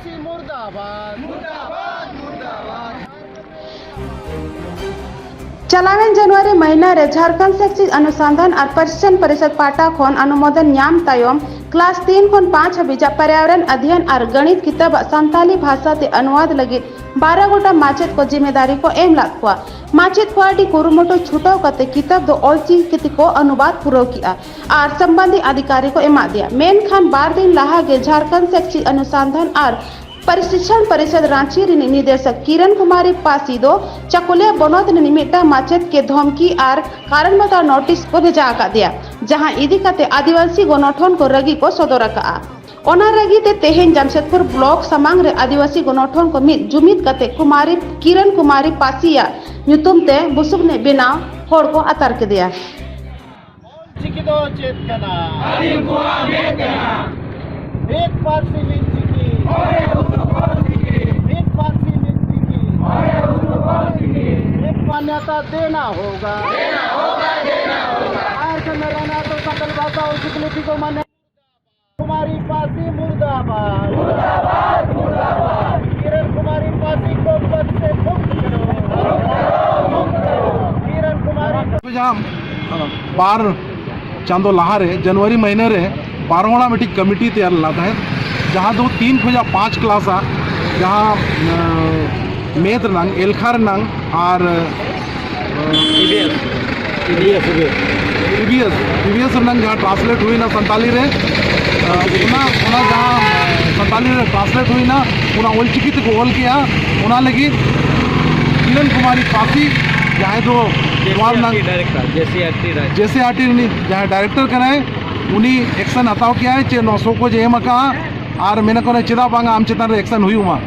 पासी मुर्दाबाद मुर्दाबाद मुर्दाबाद। चलावेन जनवरी महीना रे झारखंड शैक्षिक अनुसंधान और प्रशिक्षण परिषद पाटा खन अनुमोदन ᱧᱟᱢ तायम क्लास 3 खन 5 हबीजा पर्यावरण अध्ययन और गणित किताब संताली भाषा ते अनुवाद लगे 12 गोटा माचेत को जिम्मेदारी को एम लाखवा माचेत को आडी कुरुमुटो छुटाव कते किताब दो ऑलचिकी को अनुवाद पूरा किया और संबंधित अधिकारी को एमा दिया। मेन खान 12 दिन लाहा गे झारखंड शैक्षिक अनुसंधान और प्रशिक्षण परिषद रांची रे निदेशक किरण कुमारी पासी दो चकुलिया बनोत निमित्ता माचेत के धमकी और कारण बताओ नोटिस को भेजा का दिया जहां इदी कते आदिवासी गणठन को रगी को सदर का ओना रगी ते तेहेन जमशेदपुर ब्लॉक समांग रे आदिवासी गणठन को मित जुमित कते कुमारी किरण कुमारी पासिया ᱧᱩᱛᱩᱢ ते बुसुब ने बिनाव होड़ को अतर के दिया। चिकी दो चेत कना आदिम कुआ मेत कना एक पासी लिन चिकी ओरे उद्योग चिकी एक पासी लिन चिकी ओरे उद्योग चिकी एक मान्यता देना होगा आज मेरा तो सकल भाषा और संस्कृति को मान्य कुमारी पासी मुर्दाबाद मुर्दाबाद मुर्दाबाद। किरण कुमारी पासी को पद से मुक्त करो किरण कुमारी बार चांदो लहारे जनवरी महीने रे 12वां मिट्टी कमिटी तैयार लाता है जहाँ दो 3 खोजा 5 क्लास आ जहाँ मेद नंग एलखार नंग और टीबीएस नंग जहाँ ट्रांसलेट हुई ना संताली रे उना जहाँ संताली रे ट्रांसलेट हुई ना उना ओलचिकी को ओल किया उना लगी किरण कुमारी पासी जहाँ तो जैसे आरटी जहाँ डायरेक्टर कराए उन्हीं एक्शन हताव किया है 900 को जेम का और मैंने को चेदा बांगा आम चेतन एक्शन हुई वहाँ